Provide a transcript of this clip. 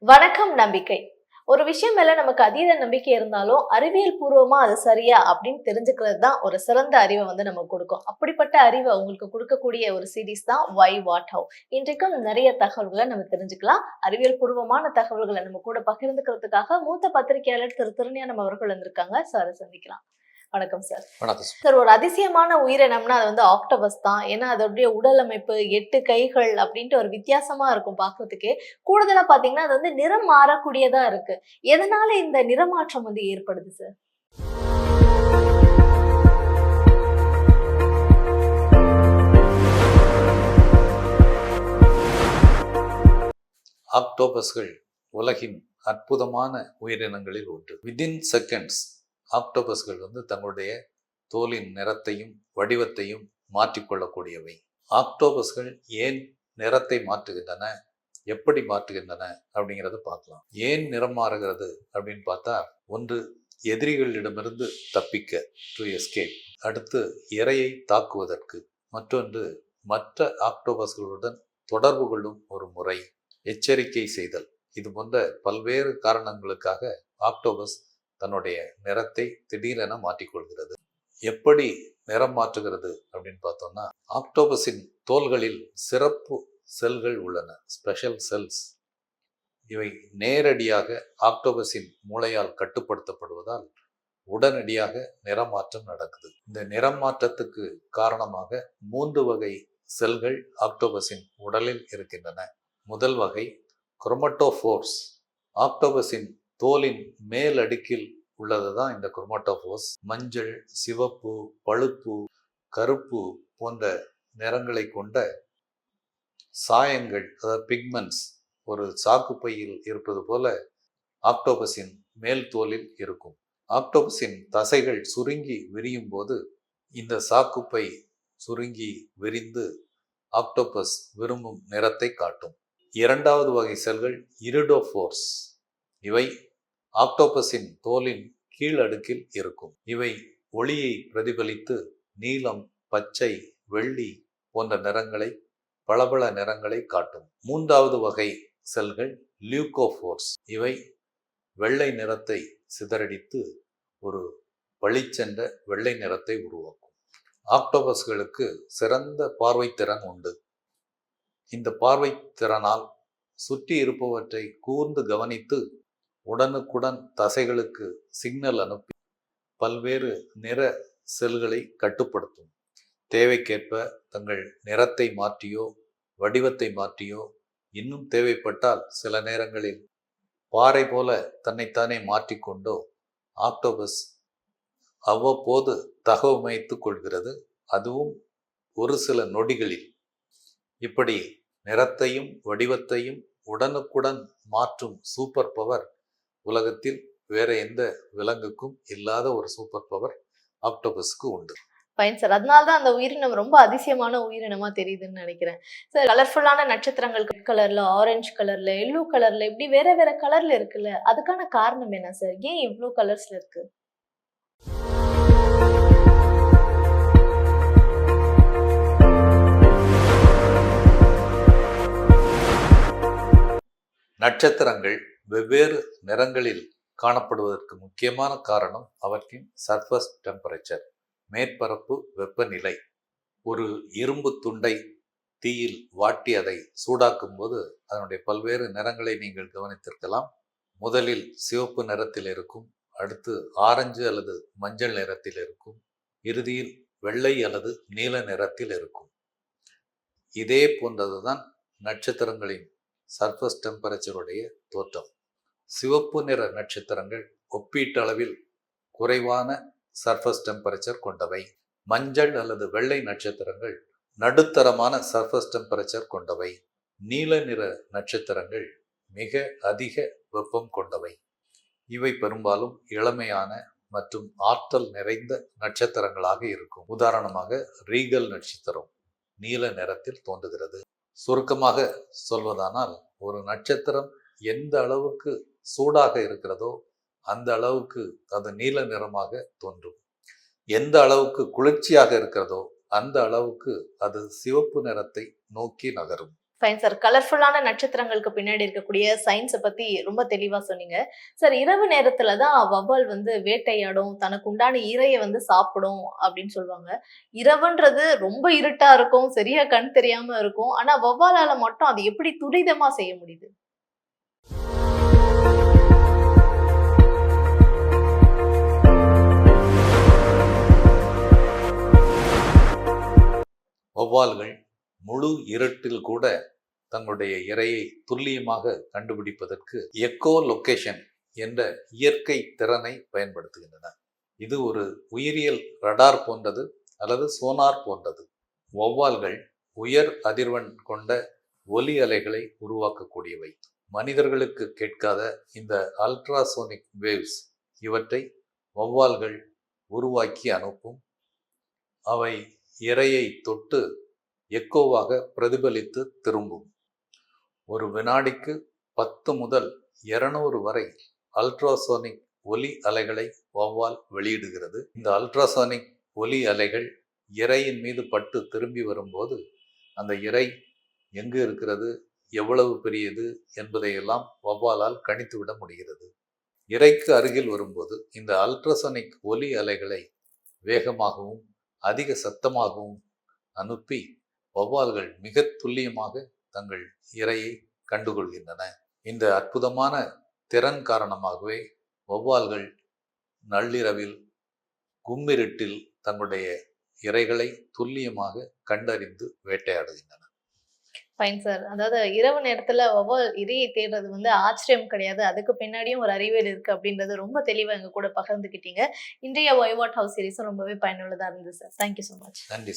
வணக்கம் நம்பிக்கை. ஒரு விஷயம் மேல நமக்கு அதீத நம்பிக்கை இருந்தாலும் அறிவியல் பூர்வமா அது சரியா அப்படின்னு தெரிஞ்சுக்கிறது தான் ஒரு சிறந்த அறிவை நமக்கு கொடுக்கும். அப்படிப்பட்ட அறிவை உங்களுக்கு கொடுக்கக்கூடிய ஒரு சீரீஸ் தான் வை வாட் ஹவ். இன்றைக்கும் நிறைய தகவல்களை நம்ம தெரிஞ்சுக்கலாம். அறிவியல் பூர்வமான தகவல்களை நம்ம கூட பகிர்ந்துக்கிறதுக்காக மூத்த பத்திரிகையாளர் திரு திருஞானம் அவர்கள் வந்திருக்காங்க. சார் சந்திக்கலாம். வணக்கம் சார். வணக்கம் சார். ஒரு அதிசயமான உயிரினம்னா அது ஆக்டோபஸ் தான். ஏன்னா அதோடைய உடல் அமைப்பு 8 கைகள் அப்படின்ட்டு ஒரு வித்தியாசமா இருக்கும் பார்க்கறதுக்கே. கூடுதலா பாத்தீங்கன்னா அது நிறம் மாறக்கூடியதா இருக்கு. எதனால இந்த நிறமாற்றம் ஏற்படுது சார்? ஆக்டோபஸ்கள் உலகின் அற்புதமான உயிரினங்களில் ஒன்று. வித்தின் செகண்ட்ஸ் ஆக்டோபஸ்கள் தங்களுடைய தோலின் நிறத்தையும் வடிவத்தையும் மாற்றிக்கொள்ளக்கூடியவை. ஆக்டோபஸ்கள் ஏன் நிறத்தை மாற்றுகின்றன, எப்படி மாற்றுகின்றன அப்படிங்கிறத பார்க்கலாம். ஏன் நிறம் மாறுகிறது அப்படின்னு பார்த்தா, ஒன்று எதிரிகளிடமிருந்து தப்பிக்க, டு எஸ்கேப். அடுத்து இரையை தாக்குவதற்கு. மற்றொன்று மற்ற ஆக்டோபஸ்களுடன் தொடர்பு கொள்ளும் ஒரு முறை, எச்சரிக்கை செய்தல். இது போன்ற பல்வேறு காரணங்களுக்காக ஆக்டோபஸ் தன்னுடைய நிறத்தை திடீரென மாற்றிக்கொள்கிறது. எப்படி நிறம் மாற்றுகிறது அப்படின்னு பார்த்தோம்னா, ஆக்டோபஸின் தோல்களில் சிறப்பு செல்கள் உள்ளன, ஸ்பெஷல் செல்ஸ். இவை நேரடியாக ஆக்டோபஸின் மூளையால் கட்டுப்படுத்தப்படுவதால் உடனடியாக நிறமாற்றம் நடக்குது. இந்த நிறம் மாற்றத்துக்கு காரணமாக 3 வகை செல்கள் ஆக்டோபஸின் உடலில் இருக்கின்றன. முதல் வகை குரோமட்டோஃபோர்ஸ். ஆக்டோபஸின் தோலின் மேல் அடுக்கில் உள்ளதுதான் இந்த குரோமட்டோஃபோர்ஸ். மஞ்சள், சிவப்பு, பழுப்பு, கருப்பு போன்ற நிறங்களை கொண்ட சாயங்கள், அதாவது பிக்மெண்ட்ஸ், ஒரு சாக்குப்பையில் இருப்பது போல ஆக்டோபஸின் மேல் தோலில் இருக்கும். ஆக்டோபஸின் தசைகள் சுருங்கி விரியும் போது இந்த சாக்குப்பை சுருங்கி விரிந்து ஆக்டோபஸ் விரும்பும் நிறத்தை காட்டும். இரண்டாவது வகை செல்கள் இரிடோஃபோர்ஸ். இவை ஆக்டோபஸின் தோலின் கீழ் அடுக்கில் இருக்கும். இவை ஒளியை பிரதிபலித்து நீலம், பச்சை, வெள்ளி போன்ற நிறங்களை, பளபள நிறங்களை காட்டும். மூன்றாவது வகை செல்கள் லியூகோஃபோர்ஸ். இவை வெள்ளை நிறத்தை சிதறடித்து ஒரு பளிச்சென்ற வெள்ளை நிறத்தை உருவாக்கும். ஆக்டோபஸ்களுக்கு சிறந்த பார்வைத்திறன் உண்டு. இந்த பார்வைத்திறனால் சுற்றி இருப்பவற்றை கூர்ந்து கவனித்து உடனுக்குடன் தசைகளுக்கு சிக்னல் அனுப்பி பல்வேறு நிற செல்களை கட்டுப்படுத்தும். தேவைக்கேற்ப தங்கள் நிறத்தை மாற்றியோ வடிவத்தை மாற்றியோ, இன்னும் தேவைப்பட்டால் சில நேரங்களில் பாறை போல தன்னைத்தானே மாற்றிக்கொண்டோ ஆக்டோபஸ் அவ்வப்போது தகவமைத்துக் கொள்கிறது. அதுவும் ஒரு சில நொடிகளில். இப்படி நிறத்தையும் வடிவத்தையும் உடனுக்குடன் மாற்றும் சூப்பர் பவர் உலகத்தில் வேற எந்த விலங்குக்கும் இல்லாத ஒரு சூப்பர் பவர் ஆக்டோபஸ்க்கு உண்டு. Fine sir. அதனால்தான் அந்த உயிரினம் ரொம்ப அதிசயமான உயிரினமா தெரியுதுன்னு நினைக்கிறேன் சார். கலர்ஃபுல்லான நட்சத்திரங்கள் ரெட் கலர்ல, ஆரஞ்சு கலர்ல, எல்லோ கலர்ல, இப்படி வேற வேற கலர்ல இருக்குல்ல, அதுக்கான காரணம் என்ன சார்? ஏன் இவ்ளோ கலர்ஸ்ல இருக்கு? நட்சத்திரங்கள் வெவ்வேறு நிறங்களில் காணப்படுவதற்கு முக்கியமான காரணம் அவற்றின் சர்ஃபஸ் டெம்பரேச்சர், மேற்பரப்பு வெப்பநிலை. ஒரு இரும்பு துண்டை தீயில் வாட்டி அதை சூடாக்கும் போது அதனுடைய பல்வேறு நிறங்களை நீங்கள் கவனித்திருக்கலாம். முதலில் சிவப்பு நிறத்தில் இருக்கும், அடுத்து ஆரஞ்சு அல்லது மஞ்சள் நிறத்தில் இருக்கும், இறுதியில் வெள்ளை அல்லது நீல நிறத்தில் இருக்கும். இதே போன்றதுதான் நட்சத்திரங்களின் சர்ஃபஸ் டெம்பரேச்சருடைய தோற்றம். சிவப்பு நிற நட்சத்திரங்கள் ஒப்பீட்டளவில் குறைவான சர்ஃபஸ் டெம்பரேச்சர் கொண்டவை. மஞ்சள் அல்லது வெள்ளை நட்சத்திரங்கள் நடுத்தரமான சர்ஃபஸ் டெம்பரேச்சர் கொண்டவை. நீல நிற நட்சத்திரங்கள் மிக அதிக வெப்பம் கொண்டவை. இவை பெரும்பாலும் இளமையான மற்றும் ஆற்றல் நிறைந்த நட்சத்திரங்களாக இருக்கும். உதாரணமாக ரீகல் நட்சத்திரம் நீல நிறத்தில் தோன்றுகிறது. சுருக்கமாக சொல்வதானால், ஒரு நட்சத்திரம் எந்த அளவுக்கு சூடாக இருக்கிறதோ அந்த அளவுக்கு அது நீல நிறமாக தோன்றும். எந்த அளவுக்கு குளிர்ச்சியாக இருக்கிறதோ அந்த அளவுக்கு அது சிவப்பு நிறத்தை நோக்கி நகரும். Fine sir. கலர்ஃபுல்லான நட்சத்திரங்களுக்கு பின்னாடி இருக்கக்கூடிய சயின்ஸ பத்தி ரொம்ப தெளிவா சொன்னீங்க. சார், இரவு நேரத்துல தான் வௌவால் வந்து வேட்டையாடும், தனக்கு உண்டான இரைய வந்து சாப்பிடும் அப்படின்னு சொல்லுவாங்க. இரவுன்றது ரொம்ப இருட்டா இருக்கும், சரியா கண் தெரியாம இருக்கும். ஆனா வௌவாலால மட்டும் அது எப்படி துரிதமா செய்ய முடியுது? வௌவால்கள் முழு இருட்டில் கூட தங்களுடைய இரையை துல்லியமாக கண்டுபிடிப்பதற்கு எக்கோ லொகேஷன் என்ற இயற்கை திறனை பயன்படுத்துகின்றன. இது ஒரு உயிரியல் ரடார் போன்றது அல்லது சோனார் போன்றது. வௌவால்கள் உயர் அதிர்வெண் கொண்ட ஒலி அலைகளை உருவாக்கக்கூடியவை. மனிதர்களுக்கு கேட்காத இந்த அல்ட்ராசோனிக் வேவ்ஸ் இவற்றை வௌவால்கள் உருவாக்கி அனுப்பும். அவை இரையை தொட்டு எக்கோவாக பிரதிபலித்து திரும்பும். ஒரு வினாடிக்கு 10 முதல் 200 வரை அல்ட்ராசோனிக் ஒலி அலைகளை வௌவால் வெளியிடுகிறது. இந்த அல்ட்ராசோனிக் ஒலி அலைகள் இரையின் மீது பட்டு திரும்பி வரும்போது அந்த இரை எங்கு இருக்கிறது, எவ்வளவு பெரியது என்பதையெல்லாம் வௌவாலால் கணித்துவிட முடிகிறது. இரைக்கு அருகில் வரும்போது இந்த அல்ட்ராசோனிக் ஒலி அலைகளை வேகமாகவும் அதிக சத்தமாகவும் அனுப்பி வௌவால்கள் மிக துல்லியமாக தங்கள் இரையை கண்டுகொள்கின்றன. இந்த அற்புதமான திறன் காரணமாகவே வௌவால்கள் நள்ளிரவில் கும்மிருட்டில் தங்களுடைய இரைகளை துல்லியமாக கண்டறிந்து வேட்டையாடுகின்றன. Fine sir. அதாவது இரவு நேரத்துல வௌவால் இரையை தேடுறது வந்து ஆச்சரியம் கிடையாது. அதுக்கு பின்னாடியும் ஒரு அறிவியல் இருக்கு அப்படின்றது ரொம்ப தெளிவா எங்க கூட பகிர்ந்துக்கிட்டீங்க. இன்றைய ஒய் வாட் ஹவுஸ் சீரிஸும் ரொம்பவே பயனுள்ளதா இருந்தது sir. Thank you so much. நன்றி.